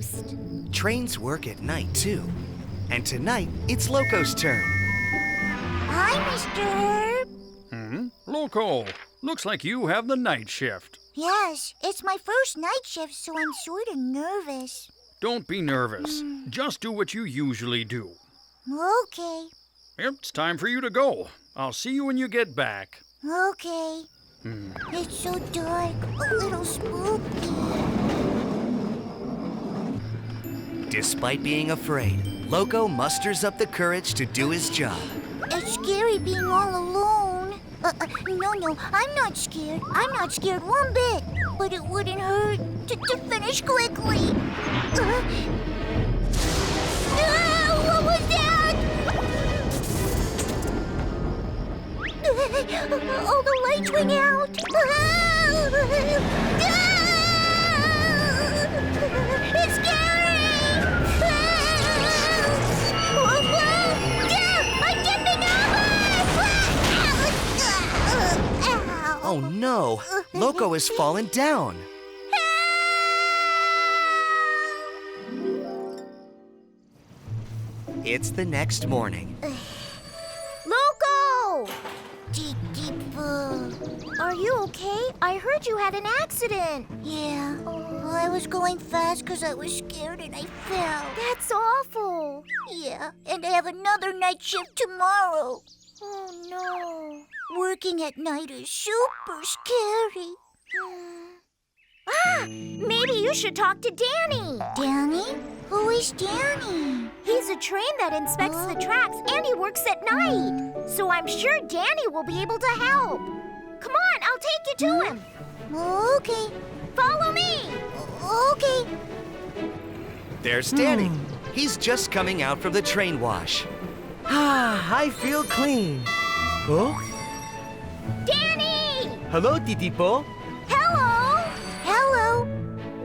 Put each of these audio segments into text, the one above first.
most. Trains work at night, too. And tonight, it's Loco's turn. Hi, Mr. Herb. Loco, looks like you have the night shift. Yes, it's my first night shift, so I'm sort of nervous. Don't be nervous. Just do what you usually do. Okay. Yep, it's time for you to go. I'll see you when you get back. Okay. It's so dark, a little spooky. Despite being afraid, Loco musters up the courage to do his job. It's scary being all alone. No, I'm not scared. I'm not scared one bit. But it wouldn't hurt to finish quickly. What was that? All the lights went out. It's scary. I'm tipping over. Oh no! Loco has fallen down. It's the next morning. Loco! TITIPO. Are you okay? I heard you had an accident. Yeah. Well, I was going fast because I was scared and I fell. That's awful. Yeah, and I have another night shift tomorrow. Oh, no. Working at night is super scary. Maybe you should talk to Danny. Danny? Who is Danny? He's a train that inspects the tracks and he works at night. So I'm sure Danny will be able to help. Come on, I'll take you to him. Okay. Follow me. Okay. There's Danny. He's just coming out from the train wash. I feel clean. Oh? Danny! Hello, Titipo. Hello! Hello.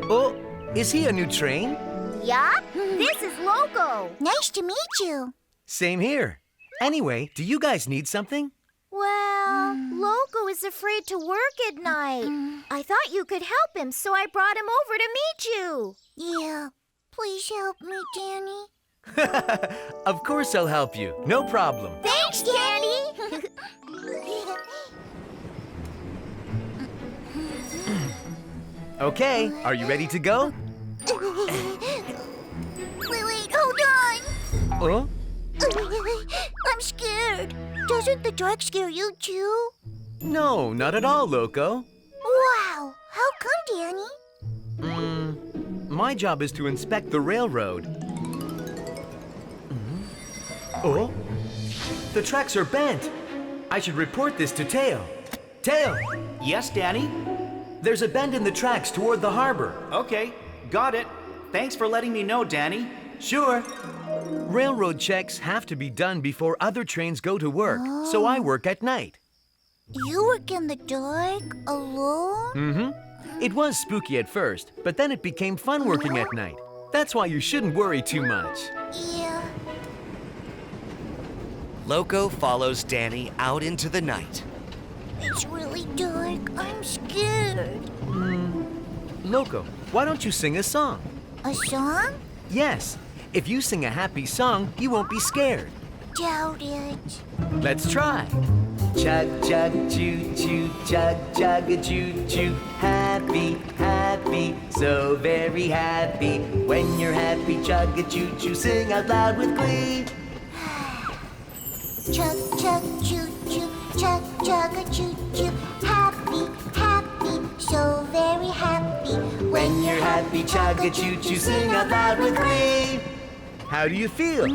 Oh, is he a new train? Yup, this is Loco. Nice to meet you. Same here. Anyway, do you guys need something? Well, Loco is afraid to work at night. I thought you could help him, so I brought him over to meet you. Yeah. Please help me, Danny. Of course I'll help you. No problem. Thanks, Danny! Okay, are you ready to go? Wait, hold on. Oh? I'm scared. Doesn't the dark scare you too? No, not at all, Loco. Wow. How come, Danny? My job is to inspect the railroad. Oh? The tracks are bent. I should report this to Teo. Teo, Yes, Danny? there's a bend in the tracks toward the harbor. Okay, got it. Thanks for letting me know, Danny. Sure. Railroad checks have to be done before other trains go to work, so I work at night. You work in the dark, alone? It was spooky at first, but then it became fun working at night. That's why you shouldn't worry too much. Yeah. Loco follows Danny out into the night. It's really dark. I'm scared. Loco, why don't you sing a song? A song? Yes. If you sing a happy song, you won't be scared. Doubt it. Let's try. Chug, chug, choo, choo, chug, chug, a choo, choo. Happy, happy, so very happy. When you're happy, chug, a choo, choo. Sing out loud with glee. Chug, chug, choo, choo. Chug, chug, a choo, choo. Happy, happy, so very happy. When you're happy, chug, a choo, choo. Sing out loud with glee. How do you feel?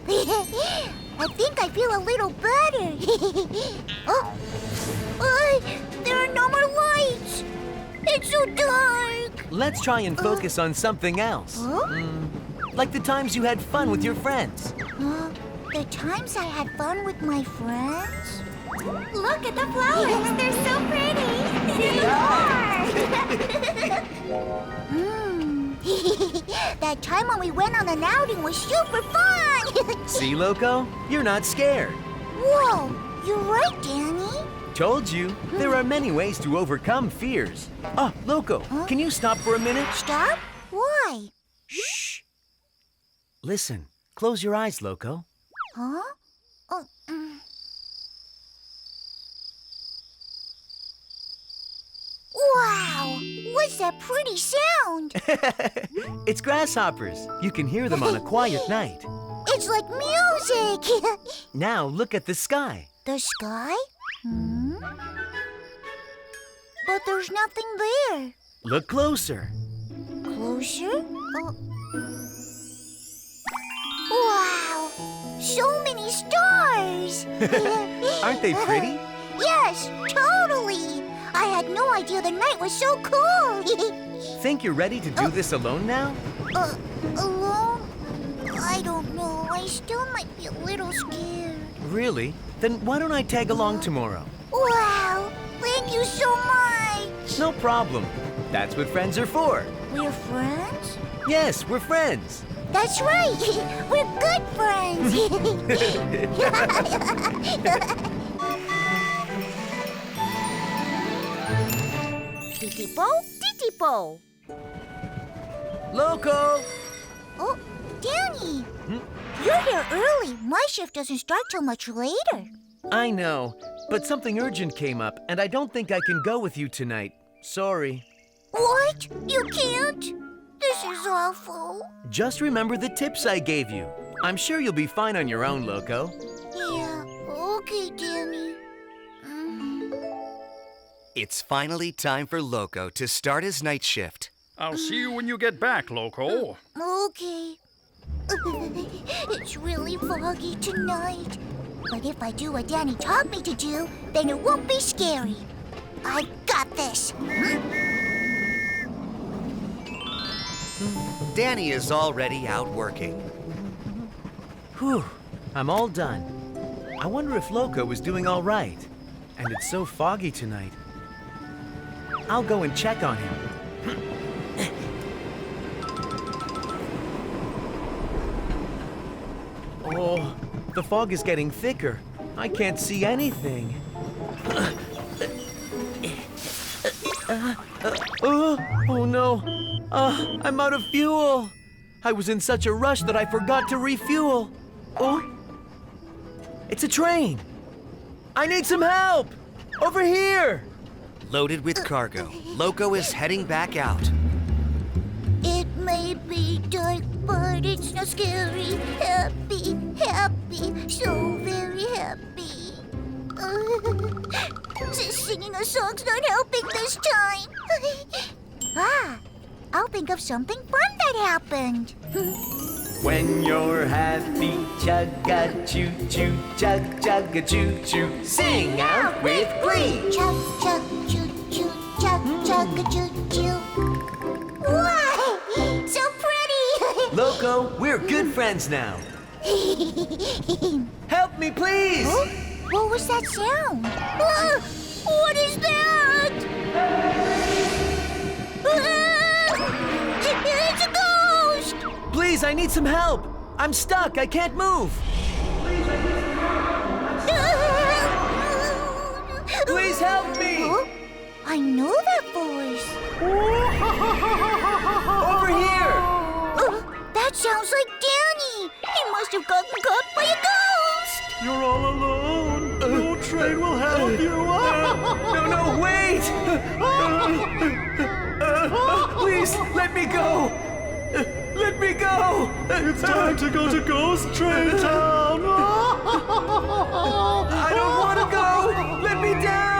I think I feel a little better. Oh, there are no more lights. It's so dark. Let's try and focus on something else. Like the times you had fun with your friends. The times I had fun with my friends? Look at the flowers. They're so pretty. That time when we went on an outing was super fun. See, Loco? You're not scared. Whoa, you're right, Danny. Told you, there are many ways to overcome fears. Oh, Loco, can you stop for a minute? Stop? Why? Shh. Listen. Close your eyes, Loco. Huh? Wow! What's that pretty sound? It's grasshoppers. You can hear them on a quiet night. It's like music! Now look at the sky. The sky? But there's nothing there. Look closer. Closer? Wow! So many stars! Aren't they pretty? Yes, totally! I had no idea the night was so cool! Think you're ready to do this alone now? Alone? I don't know. I still might be a little scared. Really? Then why don't I tag along tomorrow? Wow! Thank you so much! No problem. That's what friends are for. We're friends? Yes, we're friends. That's right! We're good friends! Titipo, titipo. Loco! Oh, Danny! You're here early. My shift doesn't start till much later. I know, but something urgent came up, and I don't think I can go with you tonight. Sorry. What? You can't? This is awful. Just remember the tips I gave you. I'm sure you'll be fine on your own, Loco. Yeah, okay, Danny. It's finally time for Loco to start his night shift. I'll see you when you get back, Loco. Okay. It's really foggy tonight. But if I do what Danny taught me to do, then it won't be scary. I got this. Danny is already out working. Whew, I'm all done. I wonder if Loco was doing all right. And it's so foggy tonight. I'll go and check on him. Oh, the fog is getting thicker. I can't see anything. Oh no. I'm out of fuel. I was in such a rush that I forgot to refuel. Oh, it's a train. I need some help. Over here. Loaded with cargo, Loco is heading back out. It may be dark, but it's not scary. Happy, happy, so very happy. Singing a song's not helping this time. I'll think of something fun that happened. When you're happy, chug-a-choo-choo, chug-chug-a-choo-choo. Sing out with glee. Chug, chug, choo, choo, chug, chug, choo, choo. Wow, so pretty. Loco, we're good friends now. Help me, please! Huh? What was that sound? What is that? It's a ghost! Please, I need some help. I'm stuck. I can't move. Please help me! Huh? I know that voice. Over here! That sounds like Danny. He must have gotten caught by a ghost. You're all alone. No train will help you. No, wait! Please, let me go! Let me go! It's time to go to Ghost Train Town. I don't want to go! Let me down!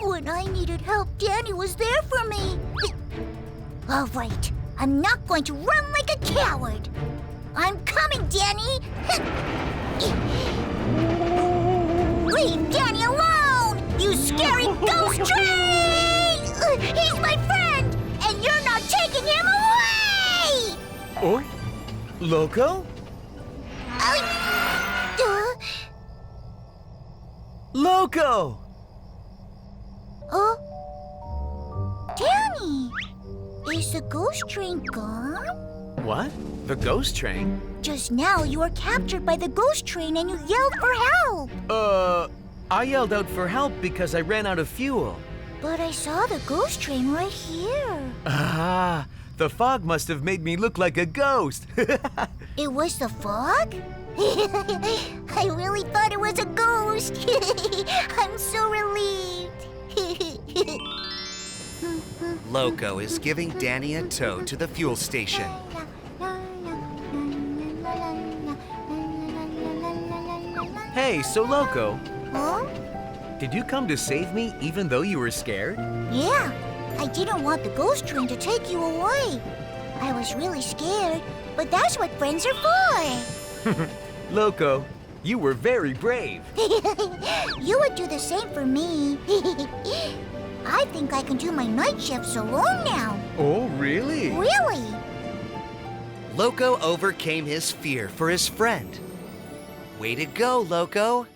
When I needed help, Danny was there for me. All right, I'm not going to run like a coward. I'm coming, Danny. Leave Danny alone, you scary ghost train! He's my friend, and you're not taking him away! Oh? Loco? Loco! Danny, is the ghost train gone? What? The ghost train? Just now you were captured by the ghost train and you yelled for help. I yelled out for help because I ran out of fuel. But I saw the ghost train right here. Ah, the fog must have made me look like a ghost. It was the fog? I really thought it was a ghost. I'm so relieved. Loco is giving Danny a tow to the fuel station. Hey, so Loco, Huh? did you come to save me even though you were scared? Yeah, I didn't want the ghost train to take you away. I was really scared, but that's what friends are for. Loco, you were very brave. You would do the same for me. I think I can do my night shifts alone now. Oh, really? Really? Loco overcame his fear for his friend. Way to go, Loco!